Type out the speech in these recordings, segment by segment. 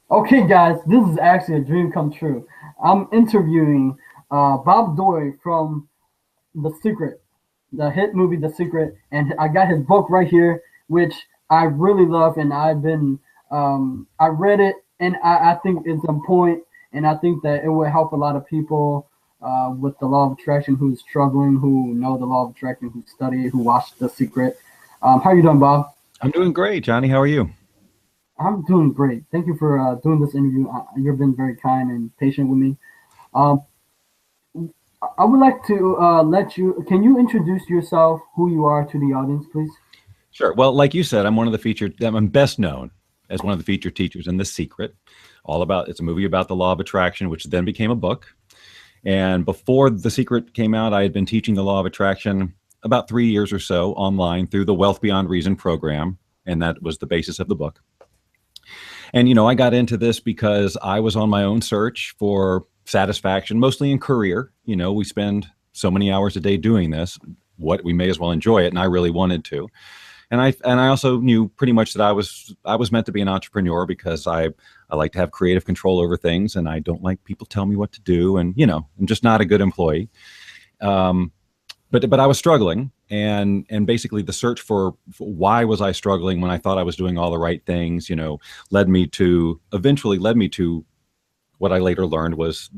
Okay, guys, this is actually a dream come true. I'm interviewing Bob Doy from The Secret, the hit movie The Secret, and I got his book right here, which I really love, and I read it, and I think it's on point, and I think that it will help a lot of people with the law of attraction who's struggling, who know the law of attraction, who study, who watch The Secret. How you doing, Bob? I'm doing great, Johnny. How are you? I'm doing great. Thank you for doing this interview. You've been very kind and patient with me. Um, I would like to let you. Can you introduce yourself, who you are, to the audience, please? Sure. Well, like you said, I'm one of the featured. I'm best known as one of the featured teachers in The Secret. All about it's a movie about the law of attraction, which then became a book. And before The Secret came out, I had been teaching the law of attraction about 3 years or so online through the Wealth Beyond Reason program, and that was the basis of the book. And I got into this because I was on my own search for satisfaction, mostly in career. We spend so many hours a day doing this. What we may as well enjoy it, and I really wanted to. And I also knew pretty much that I was meant to be an entrepreneur because I like to have creative control over things, and I don't like people tell me what to do, and I'm just not a good employee. Um, but I was struggling, and basically the search for why was I struggling when I thought I was doing all the right things, eventually led me to what I later learned was,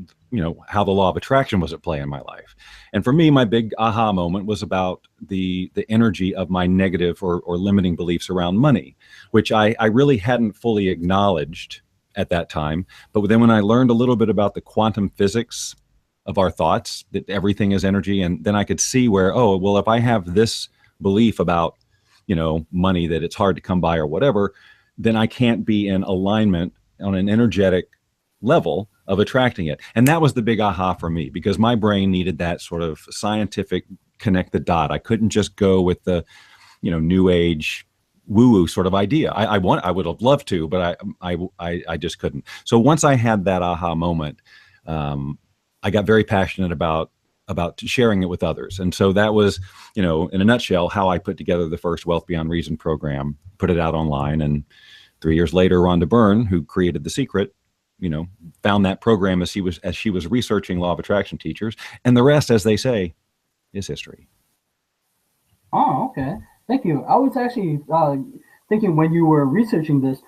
how the law of attraction was at play in my life. And for me, my big aha moment was about the energy of my negative or limiting beliefs around money, which I really hadn't fully acknowledged at that time. But then when I learned a little bit about the quantum physics of our thoughts, that everything is energy, and then I could see where, oh, well, if I have this belief about, money, that it's hard to come by or whatever, then I can't be in alignment on an energetic level of attracting it. And that was the big aha for me, because my brain needed that sort of scientific connect the dot. I couldn't just go with the, new age woo woo sort of idea. I would have loved to, but I just couldn't. So once I had that aha moment, I got very passionate about sharing it with others. And so that was, in a nutshell, how I put together the first Wealth Beyond Reason program, put it out online. And 3 years later, Rhonda Byrne, who created The Secret, found that program as she was researching law of attraction teachers. And the rest, as they say, is history. Oh, okay. Thank you. I was actually thinking when you were researching this,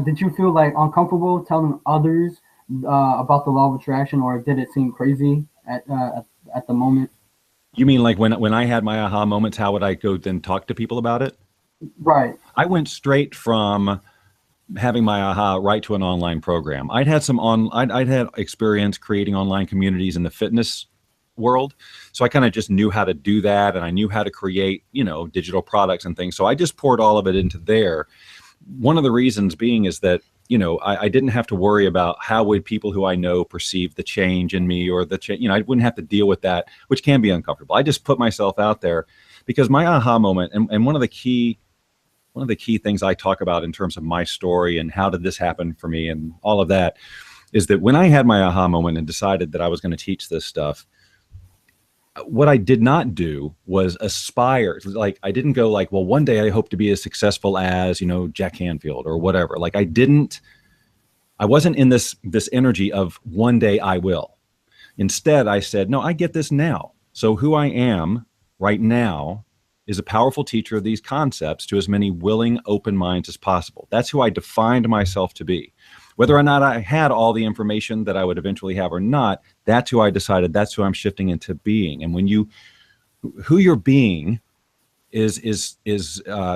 did you feel like uncomfortable telling others about the law of attraction, or did it seem crazy at the moment? You mean like when I had my aha moments, how would I go then talk to people about it? Right. I went straight from having my aha right to an online program. I'd had experience creating online communities in the fitness world. So I kind of just knew how to do that, and I knew how to create, digital products and things. So I just poured all of it into there. One of the reasons being is that, I didn't have to worry about how would people who I know perceive the change in me, or I wouldn't have to deal with that, which can be uncomfortable. I just put myself out there because my aha moment, and one of the key things I talk about in terms of my story and how did this happen for me and all of that, is that when I had my aha moment and decided that I was going to teach this stuff, what I did not do was aspire. Like, I didn't go like, well, one day I hope to be as successful as, Jack Canfield or whatever. Like, I wasn't in this energy of one day I will. Instead, I said, no, I get this now. So who I am right now is a powerful teacher of these concepts to as many willing, open minds as possible. That's who I defined myself to be. Whether or not I had all the information that I would eventually have or not, that's who I decided, that's who I'm shifting into being. And who you're being is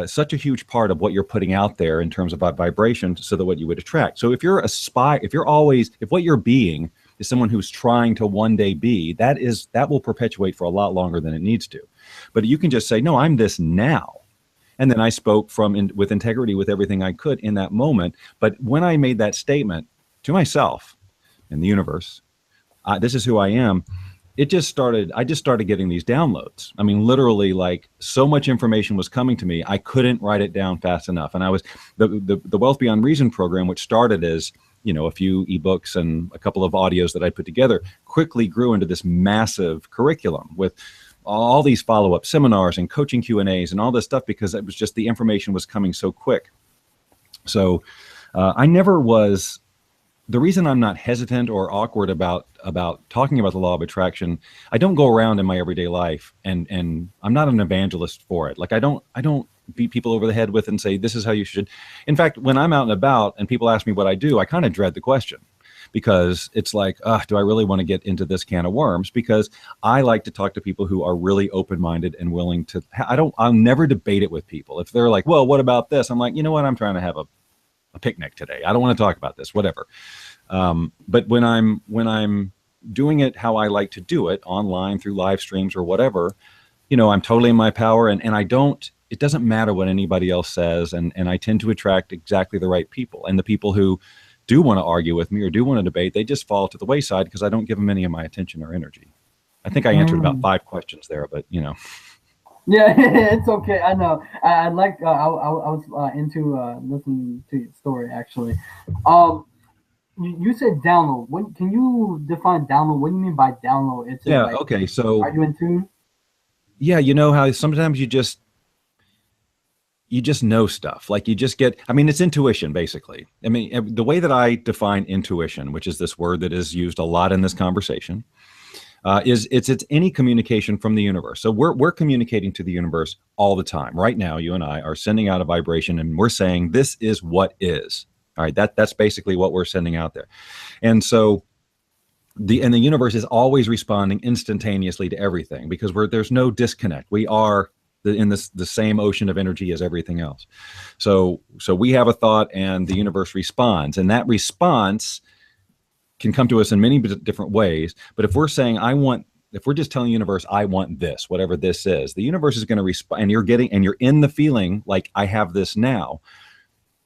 such a huge part of what you're putting out there in terms of vibration, so that what you would attract. So if what you're being is someone who's trying to one day be, that will perpetuate for a lot longer than it needs to. But you can just say, no, I'm this now. And then I spoke with integrity with everything I could in that moment. But when I made that statement to myself and the universe, this is who I am, I just started getting these downloads. I mean, literally, like, so much information was coming to me, I couldn't write it down fast enough. And I was the Wealth Beyond Reason program, which started as, a few ebooks and a couple of audios that I put together, quickly grew into this massive curriculum with all these follow-up seminars and coaching Q&As and all this stuff, because it was just, the information was coming so quick. So I never was the reason I'm not hesitant or awkward about talking about the law of attraction, I don't go around in my everyday life and I'm not an evangelist for it. Like I don't beat people over the head with and say this is how you should. In fact, when I'm out and about and people ask me what I do, I kind of dread the question, because it's like, do I really want to get into this can of worms? Because I like to talk to people who are really open-minded and willing to. I'll never debate it with people. If they're like, well, what about this? I'm like, you know what? I'm trying to have a picnic today. I don't want to talk about this, whatever. But when I'm doing it how I like to do it, online through live streams or whatever, I'm totally in my power, and it doesn't matter what anybody else says. And I tend to attract exactly the right people, and the people who do want to argue with me or do want to debate, they just fall to the wayside because I don't give them any of my attention or energy. I think I answered about 5 questions there, but Yeah, it's okay. I know. I like. I was into listening to your story actually. You said download. What can you define download? What do you mean by download? It's yeah. like, Okay. So are you in tune? yeah, you know how sometimes you just know stuff. Like you just get. I mean, it's intuition basically. I mean, the way that I define intuition, which is this word that is used a lot in this conversation, is it's any communication from the universe. So we're communicating to the universe all the time. Right now, you and I are sending out a vibration, and we're saying this is what is. All right, that's basically what we're sending out there, and so the universe is always responding instantaneously to everything because there's no disconnect. We are in the same ocean of energy as everything else. So we have a thought, and the universe responds, and that response can come to us in many different ways. But if we're saying if we're just telling the universe, I want this, whatever this is, the universe is going to respond, and you're in the feeling like I have this now,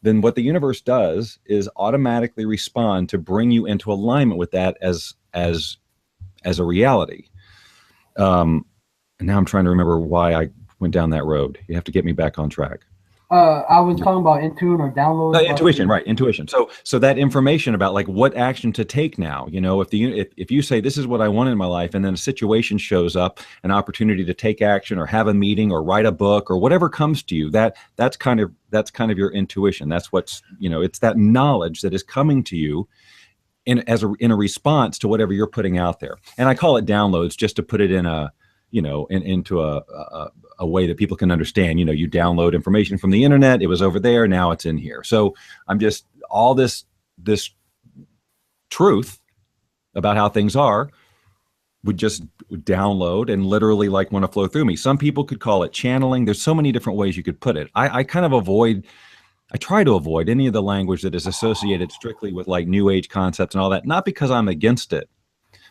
then what the universe does is automatically respond to bring you into alignment with that as a reality. And now I'm trying to remember why I went down that road. You have to get me back on track. I was talking about Intune or download. Intuition, right? Intuition. So that information about like what action to take now. If you say this is what I want in my life, and then a situation shows up, an opportunity to take action or have a meeting or write a book or whatever comes to you, that's kind of your intuition. That's what's it's that knowledge that is coming to you in a response to whatever you're putting out there. And I call it downloads just to put it in into a way that people can understand. You download information from the internet. It was over there. Now it's in here. So I'm just all this truth about how things are would just download and literally like want to flow through me. Some people could call it channeling. There's so many different ways you could put it. I try to avoid any of the language that is associated strictly with like new age concepts and all that, not because I'm against it,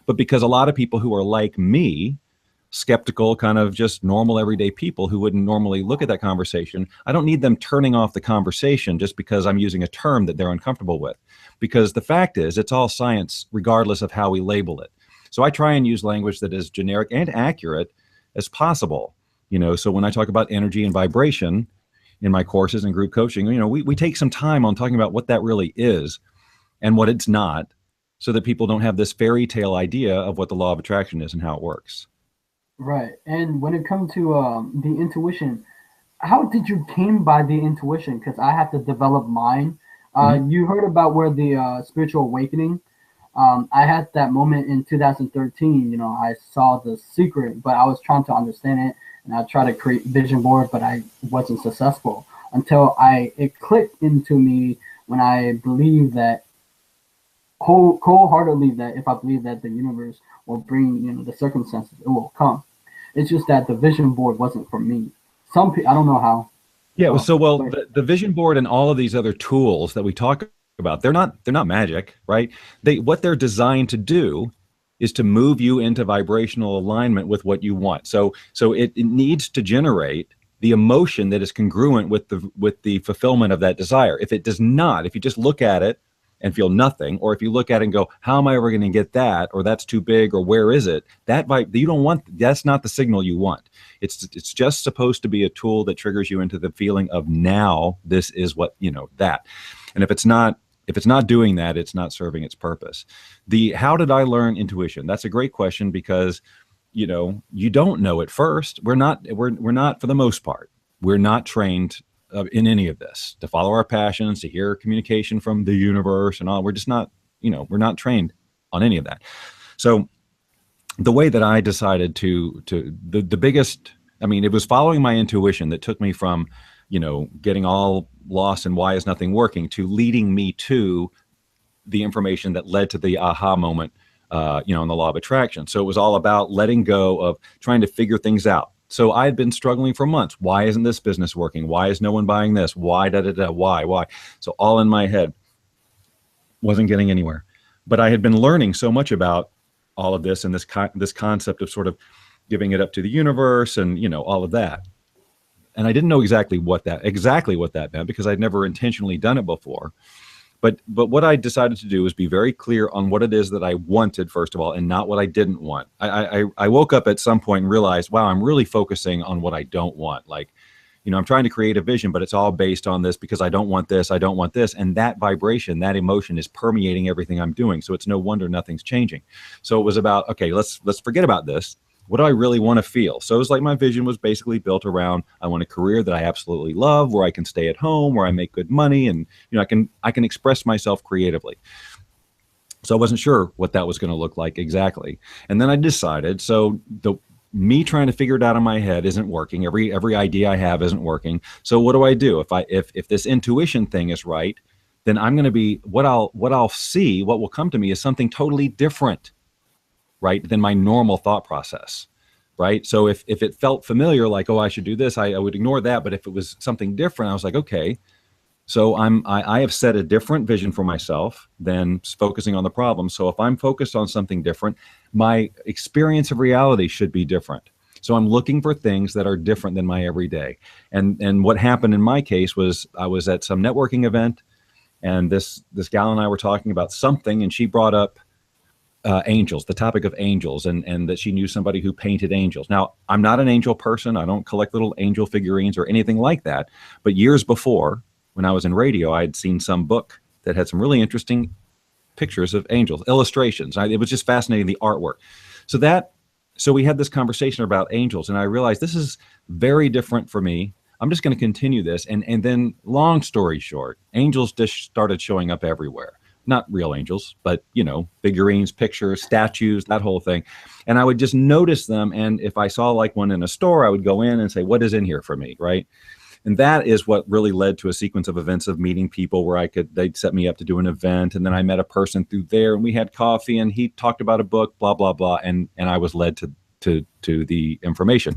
but because a lot of people who are like me, skeptical, kind of just normal everyday people who wouldn't normally look at that conversation, I don't need them turning off the conversation just because I'm using a term that they're uncomfortable with. Because the fact is, it's all science, regardless of how we label it. So I try and use language that is generic and accurate as possible. So when I talk about energy and vibration in my courses and group coaching, we take some time on talking about what that really is and what it's not, so that people don't have this fairy tale idea of what the law of attraction is and how it works. Right. And when it comes to the intuition, how did you came by the intuition? Because I have to develop mine. You heard about where the spiritual awakening. I had that moment in 2013. I saw The Secret, but I was trying to understand it, and I tried to create vision board, but I wasn't successful until it clicked into me when I believed that wholeheartedly that if I believe that the universe will bring the circumstances, it will come. It's just that the vision board wasn't for me. Some people, I don't know how. Yeah, the vision board and all of these other tools that we talk about, they're not magic, right? What they're designed to do is to move you into vibrational alignment with what you want. So it needs to generate the emotion that is congruent with the fulfillment of that desire. If it does not, if you just look at it and feel nothing, or if you look at it and go, how am I ever going to get that, or that's too big, or where is it, you don't want, that's not the signal you want. It's just supposed to be a tool that triggers you into the feeling of now this is what that. And if it's not doing that, it's not serving its purpose. How did I learn intuition? That's a great question, because you don't know at first. We're not for the most part, we're not trained in any of this to follow our passions, to hear communication from the universe and all. We're just not we're not trained on any of that. So the way that I decided the biggest, I mean, it was following my intuition that took me from, getting all lost and why is nothing working to leading me to the information that led to the aha moment, in the law of attraction. So it was all about letting go of trying to figure things out. So I had been struggling for months. Why isn't this business working? Why is no one buying this? Why, why? So all in my head, wasn't getting anywhere. But I had been learning so much about all of this and this concept of sort of giving it up to the universe and, all of that. And I didn't know exactly what that meant because I'd never intentionally done it before. But what I decided to do was be very clear on what it is that I wanted, first of all, and not what I didn't want. I woke up at some point and realized, wow, I'm really focusing on what I don't want. Like, I'm trying to create a vision, but it's all based on this because I don't want this. I don't want this. And that vibration, that emotion is permeating everything I'm doing. So it's no wonder nothing's changing. So it was about, okay, let's forget about this. What do I really want to feel? So it was like my vision was basically built around, I want a career that I absolutely love, where I can stay at home, where I make good money, and I can express myself creatively. So I wasn't sure what that was going to look like exactly. And then I decided, so me trying to figure it out in my head isn't working. Every idea I have isn't working. So what do? If this intuition thing is right, then I'm going to be, what I'll see, what will come to me is something totally different, right, than my normal thought process, right? So if it felt familiar, like, oh, I should do this, I would ignore that. But if it was something different, I was like, okay, so I have set a different vision for myself than focusing on the problem. So if I'm focused on something different, my experience of reality should be different. So I'm looking for things that are different than my everyday. And what happened in my case was I was at some networking event, and this gal and I were talking about something, and she brought up angels, the topic of angels, and that she knew somebody who painted angels. Now, I'm not an angel person. I don't collect little angel figurines or anything like that. But years before, when I was in radio, I had seen some book that had some really interesting pictures of angels, illustrations. It was just fascinating, the artwork. So we had this conversation about angels, and I realized this is very different for me. I'm just going to continue this. And then, long story short, angels just started showing up everywhere. Not real angels, but, figurines, pictures, statues, that whole thing. And I would just notice them. And if I saw like one in a store, I would go in and say, what is in here for me, right? And that is what really led to a sequence of events of meeting people where they'd set me up to do an event. And then I met a person through there, and we had coffee, and he talked about a book, blah, blah, blah. And I was led to the information.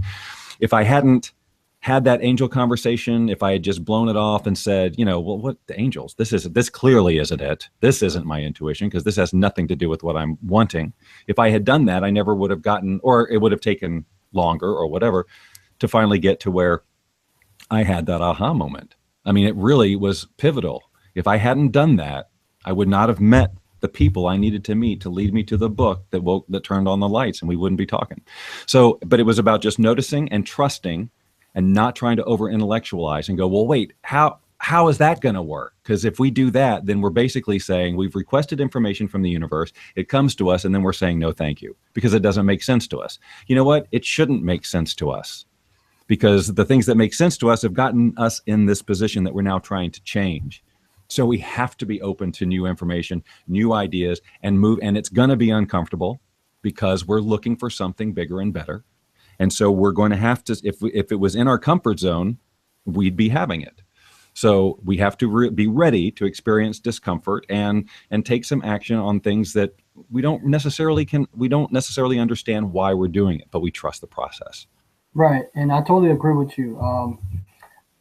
If I hadn't had that angel conversation, if I had just blown it off and said, well, what the angels, this clearly isn't it. This isn't my intuition, because this has nothing to do with what I'm wanting. If I had done that, I never would have gotten, or it would have taken longer or whatever to finally get to where I had that aha moment. I mean, it really was pivotal. If I hadn't done that, I would not have met the people I needed to meet to lead me to the book that turned on the lights, and we wouldn't be talking. So, but it was about just noticing and trusting, and not trying to over intellectualize and go, well, wait, how is that going to work? Because if we do that, then we're basically saying we've requested information from the universe, it comes to us, and then we're saying no thank you, because it doesn't make sense to us. You know what? It shouldn't make sense to us, because the things that make sense to us have gotten us in this position that we're now trying to change. So we have to be open to new information, new ideas, and move. And it's going to be uncomfortable, because we're looking for something bigger and better. And so we're going to have to, if it was in our comfort zone, we'd be having it. So we have to be ready to experience discomfort and take some action on things that we don't necessarily understand why we're doing it, but we trust the process. Right, and I totally agree with you.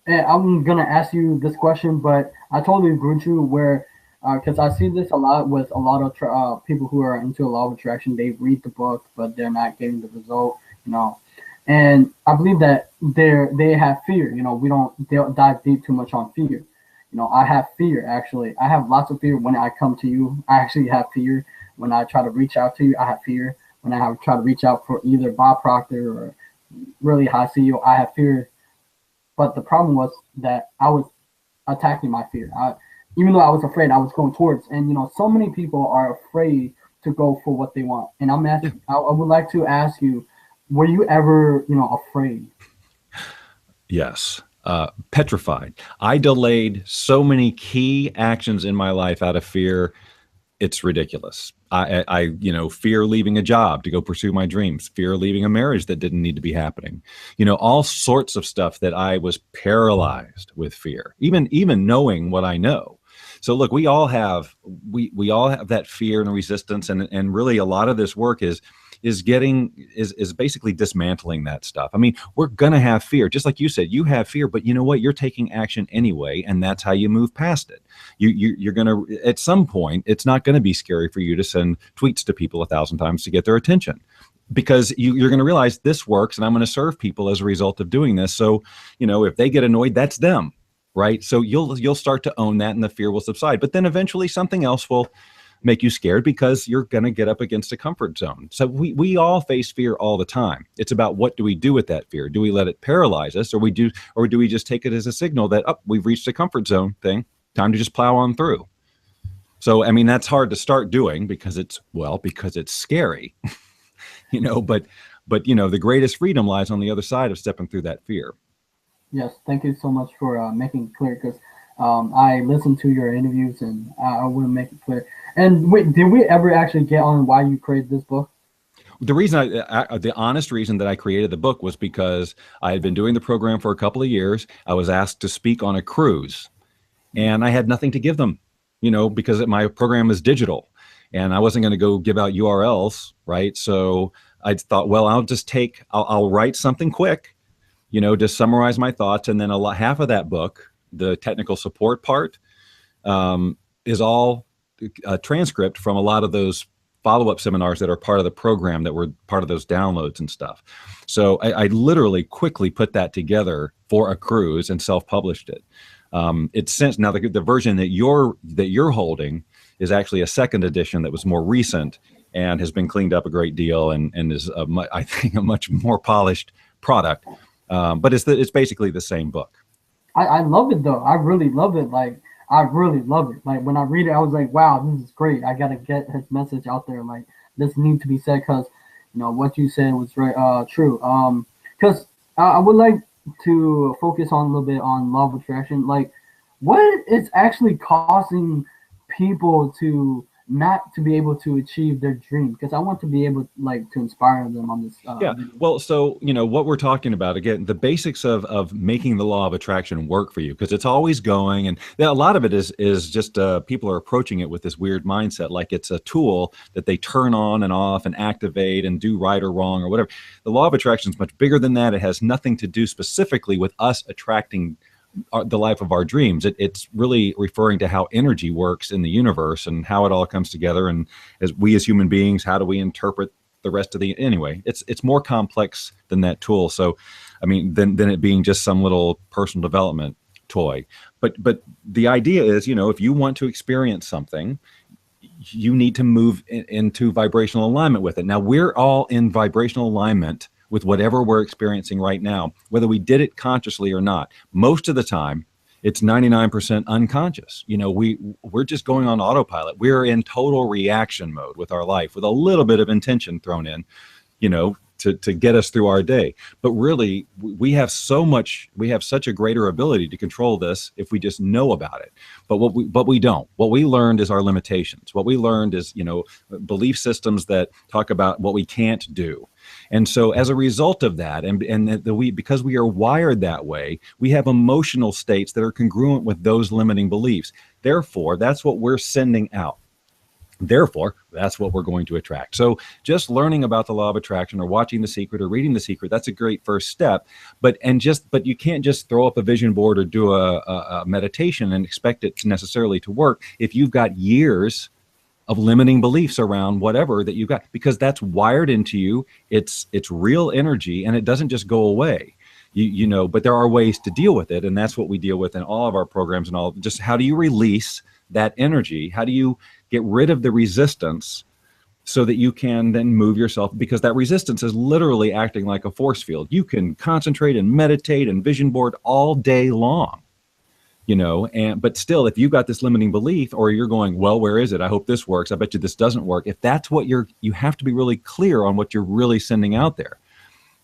And I'm gonna ask you this question, but I totally agree with you where, because I see this a lot with a lot of people who are into a law of attraction. They read the book, but they're not getting the result. And I believe that they have fear. We don't dive deep too much on fear. I have fear, actually. I have lots of fear when I come to you. I actually have fear when I try to reach out to you. I have fear when I try to reach out for either Bob Proctor or really high CEO. I have fear. But the problem was that I was attacking my fear. Even though I was afraid, I was going towards. And, so many people are afraid to go for what they want. And I would like to ask you, were you ever, afraid? Yes. Petrified. I delayed so many key actions in my life out of fear it's ridiculous. Fear leaving a job to go pursue my dreams, fear leaving a marriage that didn't need to be happening, all sorts of stuff that I was paralyzed with fear, even knowing what I know. So look, we all have that fear and resistance, and really a lot of this work is basically dismantling that stuff. I mean, we're gonna have fear, just like you said. You have fear, but you know what? You're taking action anyway, and that's how you move past it. You're gonna, at some point, it's not gonna be scary for you to send tweets to people 1,000 times to get their attention, because you're gonna realize this works, and I'm gonna serve people as a result of doing this. So, if they get annoyed, that's them, right? So you'll start to own that, and the fear will subside. But then eventually something else will make you scared, because you're going to get up against a comfort zone. So we all face fear all the time. It's about, what do we do with that fear? Do we let it paralyze us, or do we just take it as a signal that, we've reached a comfort zone thing, time to just plow on through? So, I mean, that's hard to start doing because it's scary, but the greatest freedom lies on the other side of stepping through that fear. Yes, thank you so much for making it clear, because I listened to your interviews, and I want to make it clear. And wait, did we ever actually get on why you created this book? The reason the honest reason that I created the book was because I had been doing the program for a couple of years. I was asked to speak on a cruise, and I had nothing to give them, because my program is digital, and I wasn't going to go give out URLs, right? So I thought, well, I'll write something quick, just summarize my thoughts, and then half of that book, the technical support part, is all a transcript from a lot of those follow-up seminars that are part of the program, that were part of those downloads and stuff. So I literally quickly put that together for a cruise and self-published it. It's since now the version that you're holding is actually a second edition that was more recent and has been cleaned up a great deal, and is I think a much more polished product. But it's basically the same book. I love it though. I really love it. I really love it. Like, when I read it, I was like, wow, this is great. I got to get his message out there. Like, this needs to be said, because, what you said was very true. Because I would like to focus on a little bit on law of attraction. Like, what is actually causing people to not to be able to achieve their dream? Because I want to be able to inspire them on this. Yeah. Video. Well, so, what we're talking about, again, the basics of making the law of attraction work for you, because it's always going. And a lot of it is just people are approaching it with this weird mindset, like it's a tool that they turn on and off and activate and do right or wrong or whatever. The law of attraction is much bigger than that. It has nothing to do specifically with us attracting the life of our dreams. It's really referring to how energy works in the universe and how it all comes together. And as human beings, how do we interpret the rest of anyway, it's more complex than that tool. So, I mean, than it being just some little personal development toy. But the idea is, if you want to experience something, you need to move into vibrational alignment with it. Now, we're all in vibrational alignment with whatever we're experiencing right now, whether we did it consciously or not. Most of the time, it's 99% unconscious. We're just going on autopilot. We're in total reaction mode with our life, with a little bit of intention thrown in, to get us through our day. But really, we have such a greater ability to control this if we just know about it. But we don't. What we learned is our limitations. What we learned is, belief systems that talk about what we can't do. And so as a result of that, because we are wired that way, we have emotional states that are congruent with those limiting beliefs. Therefore, that's what we're sending out. Therefore, that's what we're going to attract. So just learning about the law of attraction, or watching The Secret, or reading The Secret, that's a great first step. But you can't just throw up a vision board or do a meditation and expect it necessarily to work if you've got years of limiting beliefs around whatever that you've got, because that's wired into you. It's real energy, and it doesn't just go away. But there are ways to deal with it, and that's what we deal with in all of our programs. And all, just how do you release that energy? How do you get rid of the resistance so that you can then move yourself? Because that resistance is literally acting like a force field. You can concentrate and meditate and vision board all day long, but still, if you've got this limiting belief, or you're going, well, where is it? I hope this works. I bet you this doesn't work. If that's what you have to be really clear on what you're really sending out there.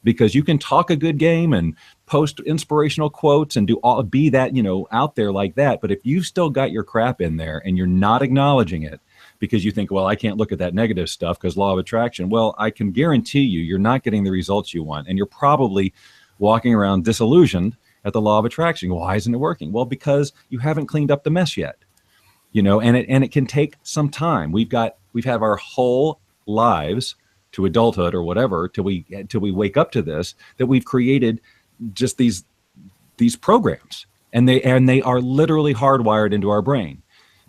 because you can talk a good game and post inspirational quotes and be that, out there like that. But if you've still got your crap in there and you're not acknowledging it because you think, well, I can't look at that negative stuff because law of attraction. Well, I can guarantee you're not getting the results you want. And you're probably walking around disillusioned at the law of attraction. Why isn't it working? Well, because you haven't cleaned up the mess yet, and it can take some time. We've had our whole lives to adulthood or whatever till we wake up to this, that we've created just these programs, and they are literally hardwired into our brain.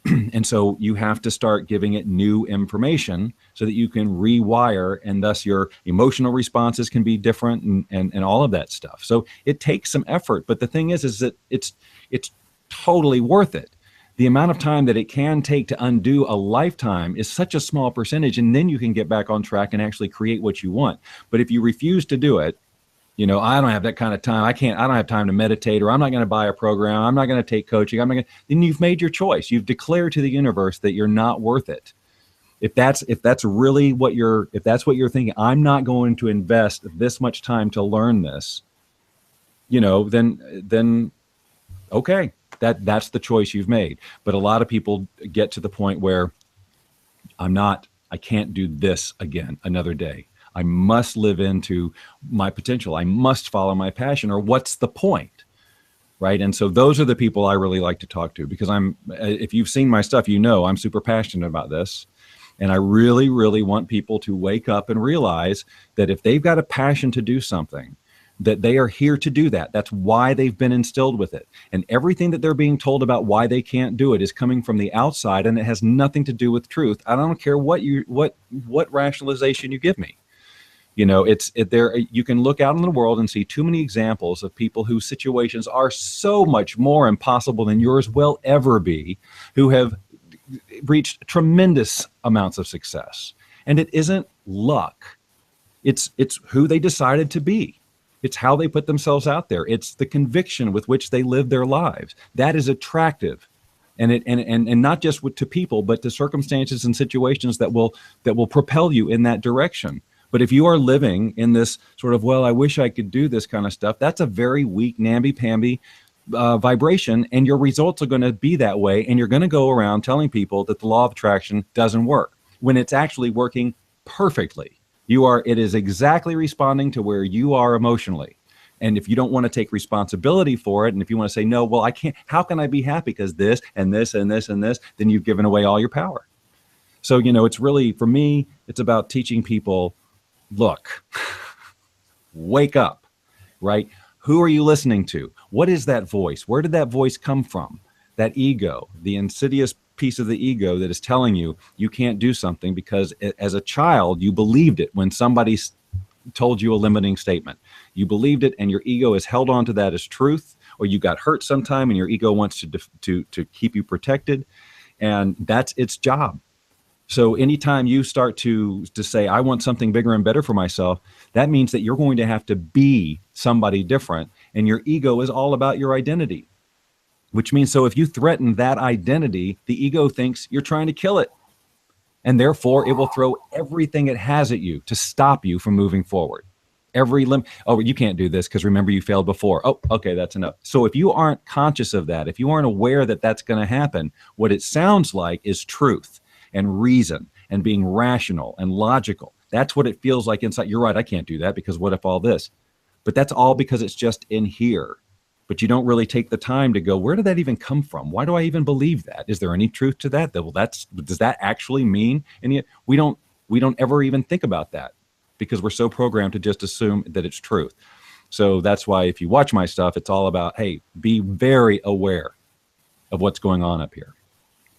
And so you have to start giving it new information so that you can rewire, and thus your emotional responses can be different and all of that stuff. So it takes some effort, but the thing is that it's totally worth it. The amount of time that it can take to undo a lifetime is such a small percentage, and then you can get back on track and actually create what you want. But if you refuse to do it, I don't have that kind of time. I don't have time to meditate, or I'm not going to buy a program. I'm not going to take coaching. Then you've made your choice. You've declared to the universe that you're not worth it. If that's what you're thinking, I'm not going to invest this much time to learn this, then okay, that's the choice you've made. But a lot of people get to the point where I can't do this again another day. I must live into my potential. I must follow my passion, or what's the point, right? And so those are the people I really like to talk to, because if you've seen my stuff, I'm super passionate about this. And I really, really want people to wake up and realize that if they've got a passion to do something, that they are here to do that. That's why they've been instilled with it. And everything that they're being told about why they can't do it is coming from the outside, and it has nothing to do with truth. I don't care what rationalization you give me. You can look out in the world and see too many examples of people whose situations are so much more impossible than yours will ever be, who have reached tremendous amounts of success. And it isn't luck. It's who they decided to be. It's how they put themselves out there. It's the conviction with which they live their lives. That is attractive. And not just to people, but to circumstances and situations that will propel you in that direction. But if you are living in this sort of, well, I wish I could do this kind of stuff, that's a very weak, namby-pamby vibration, and your results are going to be that way. And you're going to go around telling people that the law of attraction doesn't work when it's actually working perfectly. It is exactly responding to where you are emotionally. And if you don't want to take responsibility for it, and if you want to say, no, well, I can't, how can I be happy because this and this and this and this, then you've given away all your power. So, it's really, for me, it's about teaching people, look, wake up, right? Who are you listening to? What is that voice? Where did that voice come from? That ego, the insidious piece of the ego that is telling you you can't do something because as a child, you believed it when somebody told you a limiting statement. You believed it, and your ego has held on to that as truth, or you got hurt sometime and your ego wants to keep you protected, and that's its job. So anytime you start to say, I want something bigger and better for myself, that means that you're going to have to be somebody different, and your ego is all about your identity. Which means, so if you threaten that identity, the ego thinks you're trying to kill it. And therefore, it will throw everything it has at you to stop you from moving forward. Oh, you can't do this because remember you failed before. Oh, okay, that's enough. So if you aren't conscious of that, if you aren't aware that that's going to happen, what it sounds like is truth and reason and being rational and logical. That's what it feels like inside. You're right, I can't do that because what if all this? But that's all because it's just in here. But you don't really take the time to go, where did that even come from? Why do I even believe that? Is there any truth to that? Well, does that actually mean? And yet we don't ever even think about that because we're so programmed to just assume that it's truth. So that's why if you watch my stuff, it's all about, hey, be very aware of what's going on up here.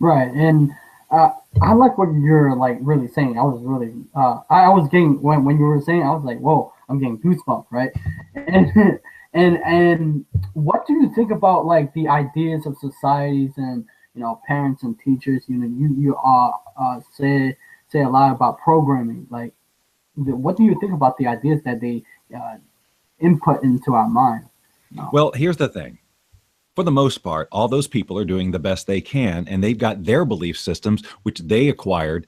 Right. And I like what you're like really saying. I was really, I was getting, when you were saying, I was like, whoa, I'm getting goosebumps, right? And what do you think about like the ideas of societies and parents and teachers? You say a lot about programming. Like, what do you think about the ideas that they input into our mind? Well, here's the thing. For the most part, all those people are doing the best they can, and they've got their belief systems, which they acquired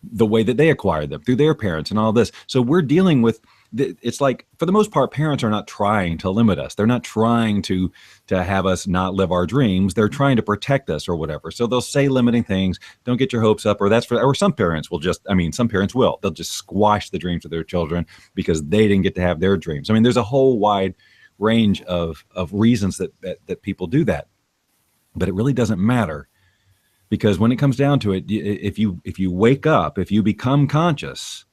the way that they acquired them through their parents and all this. So we're dealing with it's like, for the most part, parents are not trying to limit us. They're not trying to have us not live our dreams. They're trying to protect us or whatever. So they'll say limiting things, don't get your hopes up, or some parents will just, some parents will, they'll just squash the dreams of their children because they didn't get to have their dreams. I mean, there's a whole wide range of reasons that people do that, but it really doesn't matter, because when it comes down to it, if you wake up, if you become conscious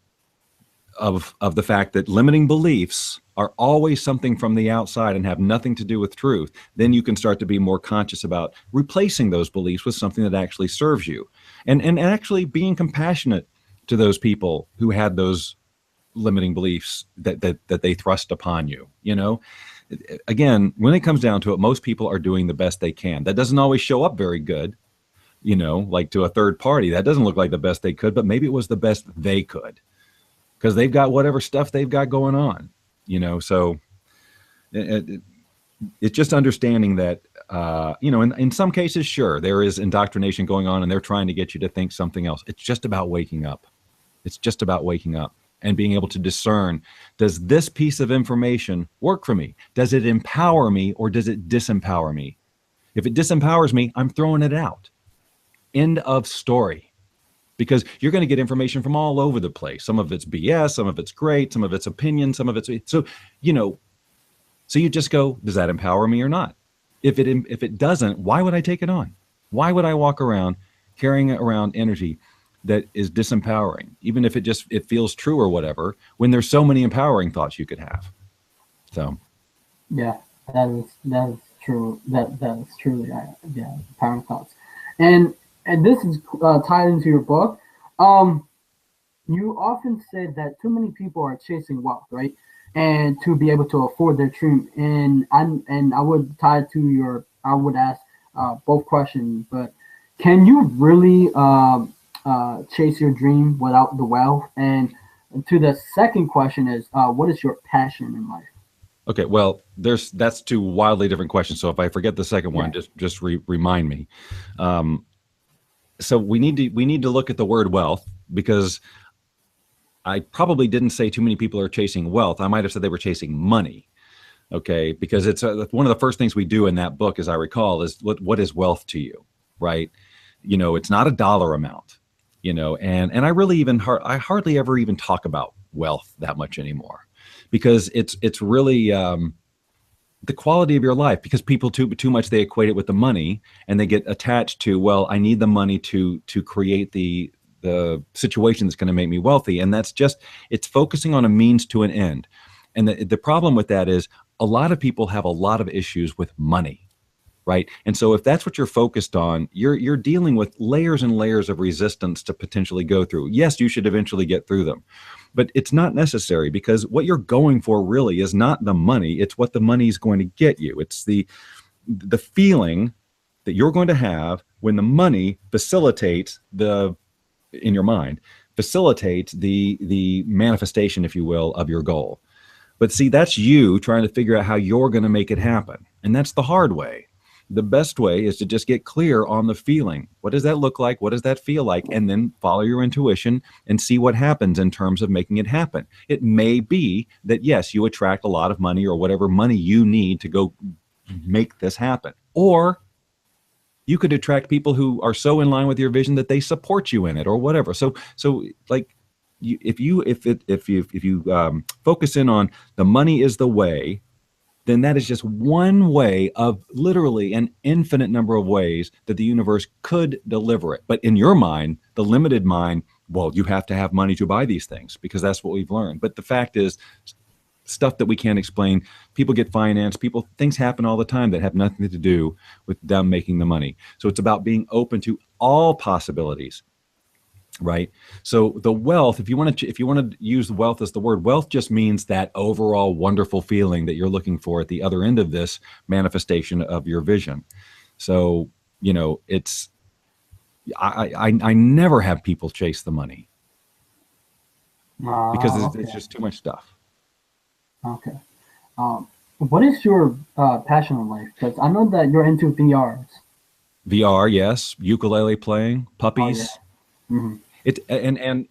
of the fact that limiting beliefs are always something from the outside and have nothing to do with truth, then you can start to be more conscious about replacing those beliefs with something that actually serves you, and actually being compassionate to those people who had those limiting beliefs that they thrust upon you. Again, when it comes down to it, most people are doing the best they can. That doesn't always show up very good, like to a third party. That doesn't look like the best they could, but maybe it was the best they could, because they've got whatever stuff they've got going on, so it's just understanding that, in some cases, sure, there is indoctrination going on and they're trying to get you to think something else. It's just about waking up. It's just about waking up and being able to discern, does this piece of information work for me? Does it empower me or does it disempower me? If it disempowers me, I'm throwing it out. End of story. Because you're going to get information from all over the place. Some of it's BS, some of it's great, some of it's opinion, some of it's so you just go, does that empower me or not? If it doesn't, why would I take it on? Why would I walk around carrying around energy that is disempowering, even if it feels true or whatever, when there's so many empowering thoughts you could have? So yeah, that is true. That is truly empowering thoughts. And this is tied into your book. You often said that too many people are chasing wealth, right? And to be able to afford their dream. And I would I would ask both questions, but can you really chase your dream without the wealth? And to the second question is, what is your passion in life? Okay, well, that's two wildly different questions. So if I forget the second one, just remind me. So we need to look at the word wealth, because I probably didn't say too many people are chasing wealth. I might have said they were chasing money. Okay, because it's one of the first things we do in that book, as I recall, is what is wealth to you, right? It's not a dollar amount, and I really I hardly ever even talk about wealth that much anymore, because it's really the quality of your life, because people too much, they equate it with the money, and they get attached to, well, I need the money to create the situation that's going to make me wealthy. And that's it's focusing on a means to an end. And the problem with that is a lot of people have a lot of issues with money, right? And so if that's what you're focused on, you're dealing with layers and layers of resistance to potentially go through. Yes, you should eventually get through them, but it's not necessary, because what you're going for really is not the money. It's what the money is going to get you. It's the feeling that you're going to have when the money facilitates in your mind, facilitates the manifestation, if you will, of your goal. But see, that's you trying to figure out how you're going to make it happen. And that's the hard way. The best way is to just get clear on the feeling. What does that look like? What does that feel like? And then follow your intuition and see what happens in terms of making it happen. It may be that, yes, you attract a lot of money or whatever money you need to go make this happen. Or you could attract people who are so in line with your vision that they support you in it or whatever. So like if you focus in on the money is the way, then that is just one way of literally an infinite number of ways that the universe could deliver it. But in your mind, the limited mind, well, you have to have money to buy these things, because that's what we've learned. But the fact is, stuff that we can't explain, people get financed, things happen all the time that have nothing to do with them making the money. So it's about being open to all possibilities. Right. So the wealth, if you want to use wealth as the word, wealth just means that overall wonderful feeling that you're looking for at the other end of this manifestation of your vision. So, it's, I never have people chase the money, because it's just too much stuff. Okay. What is your passion in life? Because I know that you're into VRs. VR, yes. Ukulele playing, puppies. Oh, yeah. Mm-hmm. It and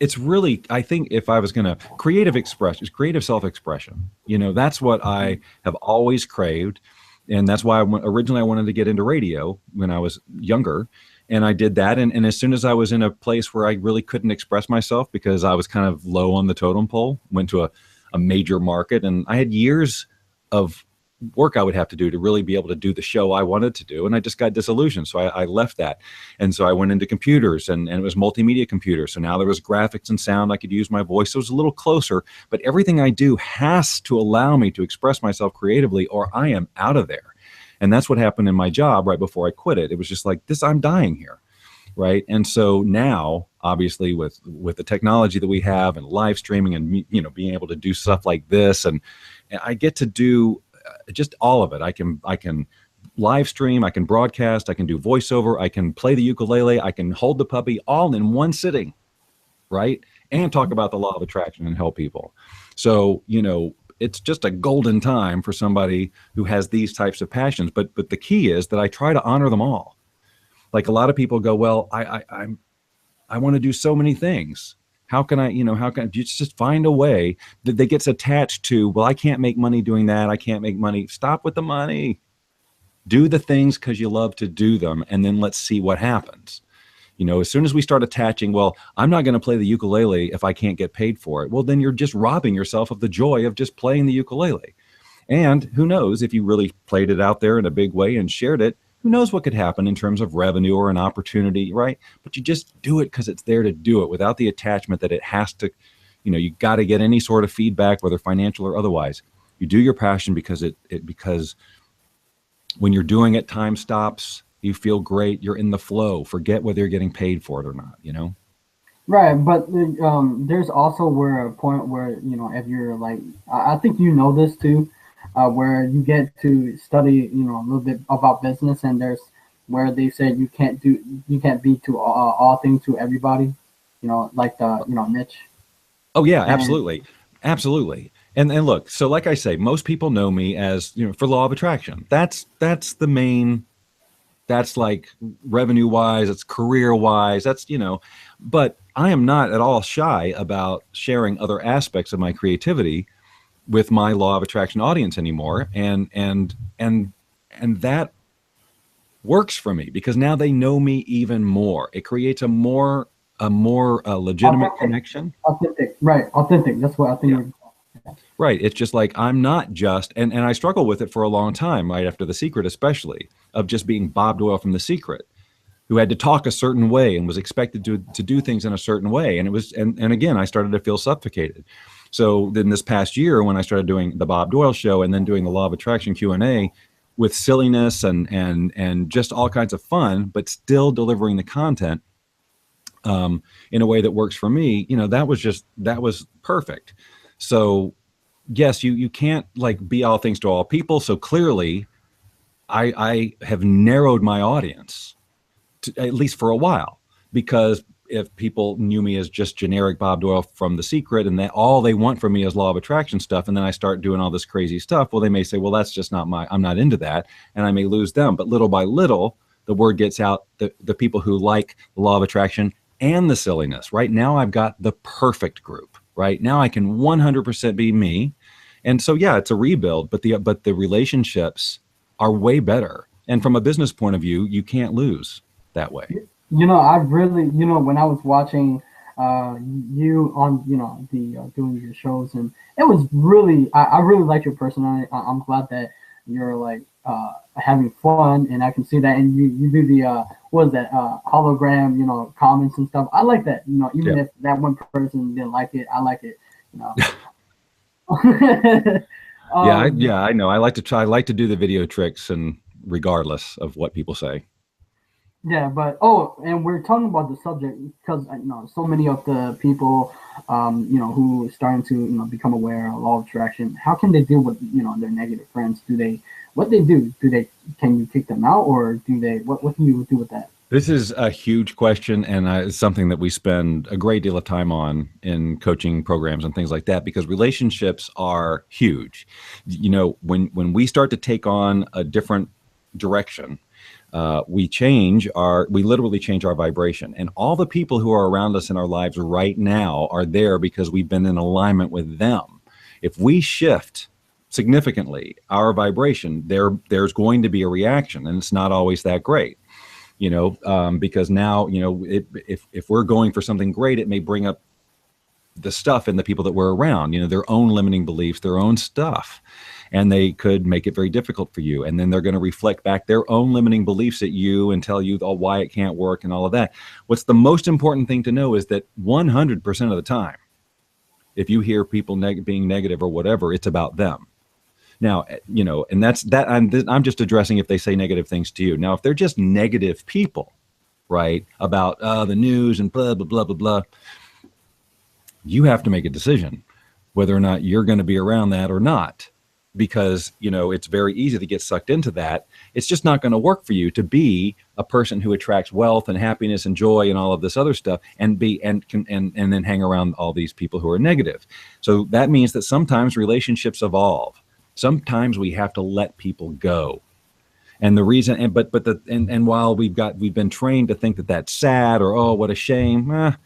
it's really, I think if I was going to creative expression, creative self-expression, that's what I have always craved. And that's why originally I wanted to get into radio when I was younger. And I did that. And as soon as I was in a place where I really couldn't express myself because I was kind of low on the totem pole, went to a major market, and I had years of work I would have to do to really be able to do the show I wanted to do. And I just got disillusioned. So I left that. And so I went into computers, and it was multimedia computers. So now there was graphics and sound. I could use my voice. So it was a little closer, but everything I do has to allow me to express myself creatively, or I am out of there. And that's what happened in my job right before I quit it. It was just like this, I'm dying here. Right. And so now, obviously, with the technology that we have and live streaming and, being able to do stuff like this, and I get to do just all of it. I can live stream, I can broadcast, I can do voiceover, I can play the ukulele, I can hold the puppy all in one sitting, right? And talk about the law of attraction and help people. So, it's just a golden time for somebody who has these types of passions. But the key is that I try to honor them all. Like a lot of people go, well, I want to do so many things. How can you just find a way that gets attached to, well, I can't make money doing that. I can't make money. Stop with the money. Do the things because you love to do them. And then let's see what happens. As soon as we start attaching, well, I'm not going to play the ukulele if I can't get paid for it. Well, then you're just robbing yourself of the joy of just playing the ukulele. And who knows, if you really played it out there in a big way and shared it, who knows what could happen in terms of revenue or an opportunity, right? But you just do it because it's there to do it, without the attachment that it has to, you got to get any sort of feedback, whether financial or otherwise. You do your passion because because when you're doing it, time stops, you feel great, you're in the flow, forget whether you're getting paid for it or not, Right, but there's also a point where, if you're like, I think this too, where you get to study, a little bit about business, and there's where they said you can't be to all things to everybody, like the niche. Oh yeah, absolutely, absolutely. And look, so like I say, most people know me as for law of attraction. That's the main. That's like revenue wise, it's career wise. That's but I am not at all shy about sharing other aspects of my creativity with my law of attraction audience anymore, and that works for me because now they know me even more. It creates a more legitimate connection. Authentic, right? Authentic. That's what I think. Yeah. Right. It's just like I'm not just, and I struggled with it for a long time, right after The Secret, especially, of just being Bob Doyle from The Secret, who had to talk a certain way and was expected to do things in a certain way, and it was, and again, I started to feel suffocated. So then this past year, when I started doing the Bob Doyle Show and then doing the Law of Attraction Q&A with silliness and just all kinds of fun, but still delivering the content in a way that works for me, that was perfect. So yes, you can't like be all things to all people. So clearly I have narrowed my audience to, at least for a while, because if people knew me as just generic Bob Doyle from The Secret and that all they want from me is law of attraction stuff, and then I start doing all this crazy stuff, well, they may say, well, that's just not I'm not into that, and I may lose them. But little by little, the word gets out, the people who like the law of attraction and the silliness. Right now, I've got the perfect group. Right now, I can 100% be me. And so, yeah, it's a rebuild, but the relationships are way better. And from a business point of view, you can't lose that way. I really, when I was watching you on, the doing your shows, and it was really, I really like your personality. I'm glad that you're like having fun, and I can see that. And you do the what is that hologram, comments and stuff. I like that. Even if that one person didn't like it, I like it. Yeah, I know. I like to do the video tricks, and regardless of what people say. Yeah, but and we're talking about the subject because so many of the people, who are starting to become aware of law of attraction. How can they deal with their negative friends? What they do? Can you kick them out, or do they? What do you do with that? This is a huge question, and it's something that we spend a great deal of time on in coaching programs and things like that, because relationships are huge. When we start to take on a different direction, we literally change our vibration. And all the people who are around us in our lives right now are there because we've been in alignment with them. If we shift significantly our vibration, there's going to be a reaction, and it's not always that great. Because now, if we're going for something great, it may bring up the stuff in the people that we're around, their own limiting beliefs, their own stuff. And they could make it very difficult for you. And then they're going to reflect back their own limiting beliefs at you and tell you why it can't work and all of that. What's the most important thing to know is that 100% of the time, if you hear people being negative or whatever, it's about them. Now, and that's that. I'm just addressing if they say negative things to you. Now, if they're just negative people, right, about the news and blah, blah, blah, blah, blah, you have to make a decision whether or not you're going to be around that or not. Because, it's very easy to get sucked into that. It's just not going to work for you to be a person who attracts wealth and happiness and joy and all of this other stuff and then hang around all these people who are negative. So that means that sometimes relationships evolve. Sometimes we have to let people go. And the reason, and while we've been trained to think that that's sad or, oh, what a shame,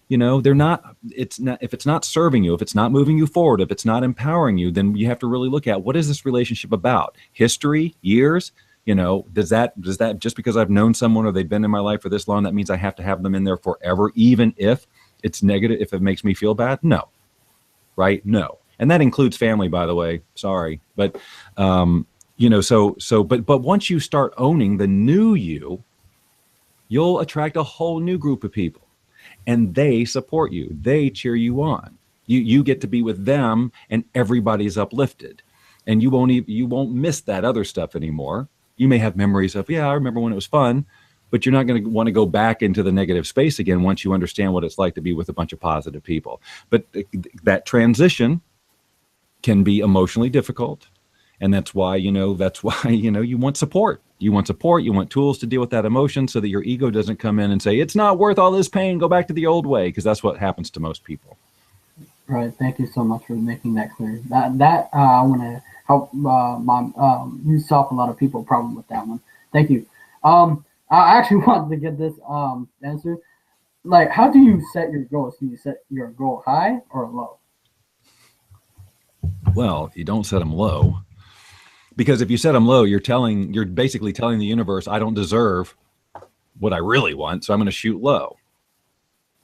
they're not, if it's not serving you, if it's not moving you forward, if it's not empowering you, then you have to really look at what is this relationship about? History, years, does that just because I've known someone or they've been in my life for this long, that means I have to have them in there forever, even if it's negative, if it makes me feel bad? No, right? No. And that includes family, by the way, sorry. But, but once you start owning the new you'll attract a whole new group of people. And they support you. They cheer you on. You get to be with them, and everybody's uplifted. And you won't miss that other stuff anymore. You may have memories of, I remember when it was fun, but you're not going to want to go back into the negative space again once you understand what it's like to be with a bunch of positive people. But that transition can be emotionally difficult. And that's why you want support. You want support. You want tools to deal with that emotion so that your ego doesn't come in and say, it's not worth all this pain. Go back to the old way. Because that's what happens to most people. Right. Thank you so much for making that clear. That I want to help you solve a lot of people problem with that one. Thank you. I actually wanted to get this answer. Like, how do you set your goals? Do you set your goal high or low? Well, you don't set them low. Because if you set them low, you're basically telling the universe, I don't deserve what I really want, so I'm going to shoot low.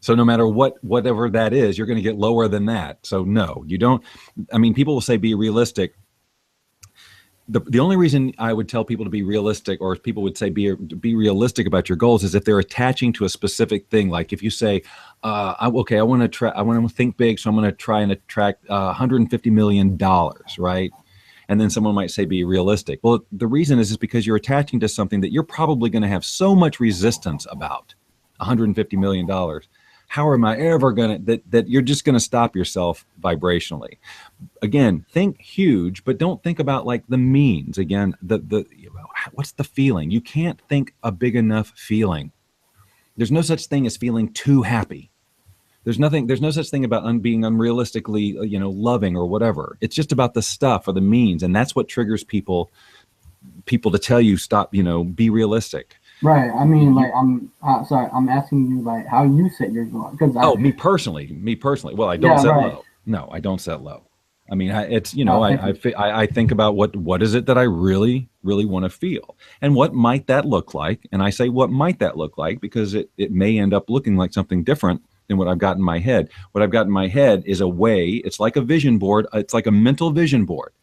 So no matter whatever that is, you're going to get lower than that. So no, you don't. I mean, people will say be realistic. The only reason I would tell people to be realistic, or people would say be realistic about your goals, is if they're attaching to a specific thing. Like if you say, I want to think big, so I'm going to try and attract $150 million, right? And then someone might say, be realistic. Well, the reason is because you're attaching to something that you're probably going to have so much resistance about. $150 million. How am I ever going to, that you're just going to stop yourself vibrationally. Again, think huge, but don't think about like the means. Again, what's the feeling? You can't think a big enough feeling. There's no such thing as feeling too happy. There's no such thing about being unrealistically, loving or whatever. It's just about the stuff or the means. And that's what triggers people to tell you, stop, be realistic. Right. I mean, like, I'm sorry. I'm asking you, like, how you set your goal. Me personally. Well, I don't set low. No, I don't set low. I mean, I think about what is it that I really, really want to feel, and what might that look like? And I say, what might that look like? Because it may end up looking like something different than what I've got in my head. What I've got in my head is it's like a vision board. It's like a mental vision board.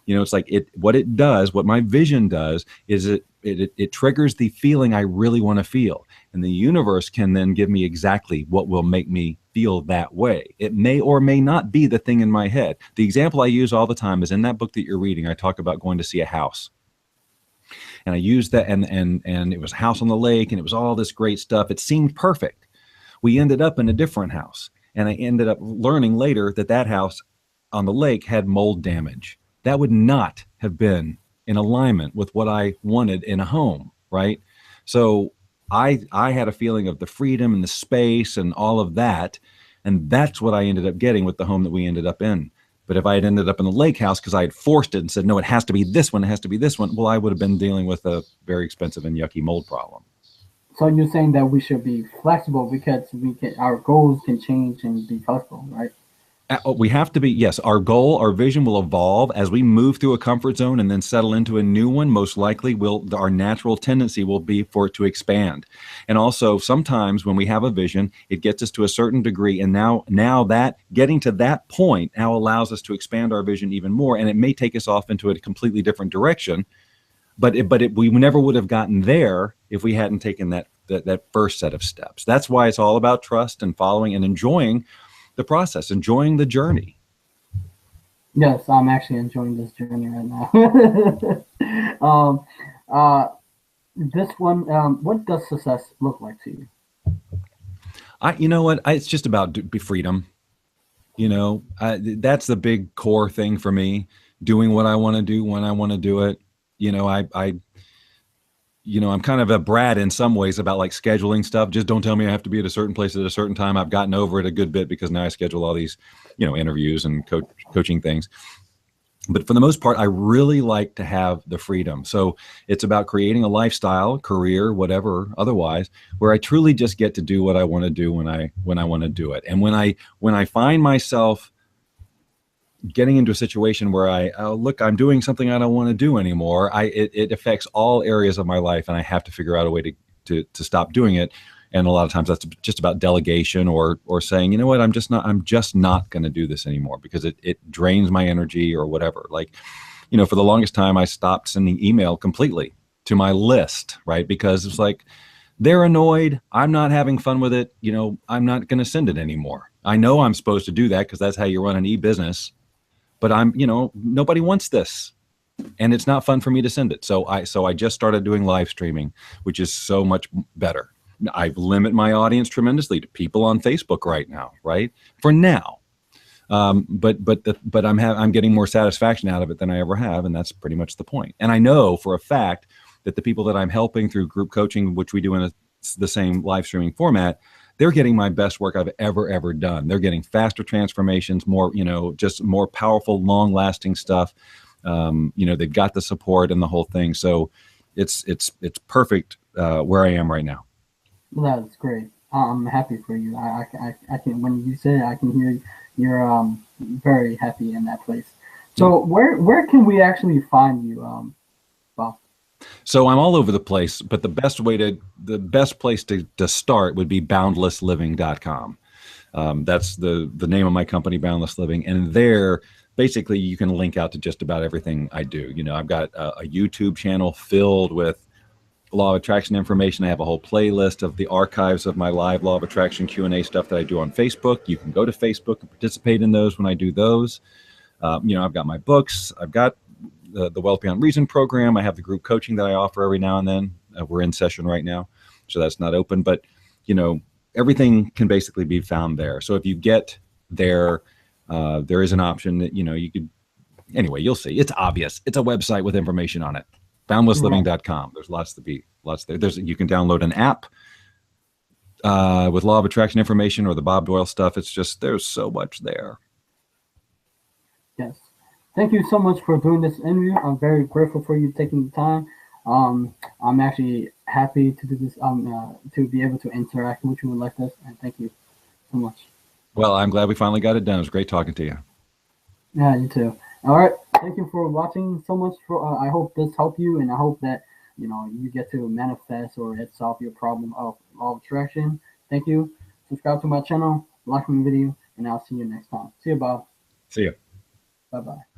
It's like what my vision does is it triggers the feeling I really want to feel. And the universe can then give me exactly what will make me feel that way. It may or may not be the thing in my head. The example I use all the time is in that book that you're reading. I talk about going to see a house. And I used that and it was a house on the lake and it was all this great stuff. It seemed perfect. We ended up in a different house. And I ended up learning later that house on the lake had mold damage. That would not have been in alignment with what I wanted in a home, right? So I had a feeling of the freedom and the space and all of that. And that's what I ended up getting with the home that we ended up in. But if I had ended up in the lake house because I had forced it and said, no, it has to be this one, it has to be this one, well, I would have been dealing with a very expensive and yucky mold problem. So you're saying that we should be flexible because our goals can change and be flexible, right? We have to be, yes, our goal, our vision will evolve as we move through a comfort zone and then settle into a new one. Most likely our natural tendency will be for it to expand. And also sometimes when we have a vision, it gets us to a certain degree. And now that getting to that point now allows us to expand our vision even more. And it may take us off into a completely different direction, but we never would have gotten there if we hadn't taken that first set of steps. That's why it's all about trust and following and enjoying the process, enjoying the journey. Yes, I'm actually enjoying this journey right now. This one, what does success look like to you? You know what? It's just about freedom. That's the big core thing for me. Doing what I want to do when I want to do it. I'm kind of a brat in some ways about like scheduling stuff. Just don't tell me I have to be at a certain place at a certain time. I've gotten over it a good bit because now I schedule all these, interviews and coaching things. But for the most part, I really like to have the freedom. So it's about creating a lifestyle, career, whatever, otherwise, where I truly just get to do what I want to do when I want to do it. And when I find myself getting into a situation where I'm doing something I don't want to do anymore, it affects all areas of my life, and I have to figure out a way to stop doing it. And a lot of times that's just about delegation or saying, you know what, I'm just not going to do this anymore because it drains my energy or whatever. Like, for the longest time, I stopped sending email completely to my list, right? Because it's like, they're annoyed. I'm not having fun with it. I'm not going to send it anymore. I know I'm supposed to do that because that's how you run an e-business. But nobody wants this, and it's not fun for me to send it. So I just started doing live streaming, which is so much better. I've limited my audience tremendously to people on Facebook right now, right? For now. But I'm getting more satisfaction out of it than I ever have. And that's pretty much the point. And I know for a fact that the people that I'm helping through group coaching, which we do in the same live streaming format, they're getting my best work I've ever done. They're getting faster transformations, more, just more powerful, long lasting stuff. They've got the support and the whole thing. So it's perfect where I am right now. That's great. I'm happy for you. I can, when you say it, I can hear you're very happy in that place. So where can we actually find you, Bob? So I'm all over the place, but the best place to start would be boundlessliving.com. That's the name of my company, Boundless Living. And there, basically, you can link out to just about everything I do. I've got a YouTube channel filled with law of attraction information. I have a whole playlist of the archives of my live law of attraction Q&A stuff that I do on Facebook. You can go to Facebook and participate in those when I do those. I've got my books. I've got the Wealth Beyond Reason program. I have the group coaching that I offer every now and then. We're in session right now, so that's not open. But, everything can basically be found there. So if you get there, there is an option that, you could, anyway, you'll see. It's obvious. It's a website with information on it. Boundlessliving.com. There's lots there. You can download an app with law of attraction information or the Bob Doyle stuff. It's just, there's so much there. Yes. Thank you so much for doing this interview. I'm very grateful for you taking the time. I'm actually happy to do this, to be able to interact with you like this. And thank you so much. Well, I'm glad we finally got it done. It was great talking to you. Yeah, you too. All right. Thank you for watching so much. I hope this helped you, and I hope that you get to manifest or solve your problem of law of attraction. Thank you. Subscribe to my channel, like my video, and I'll see you next time. See you, Bob. See you. Bye-bye.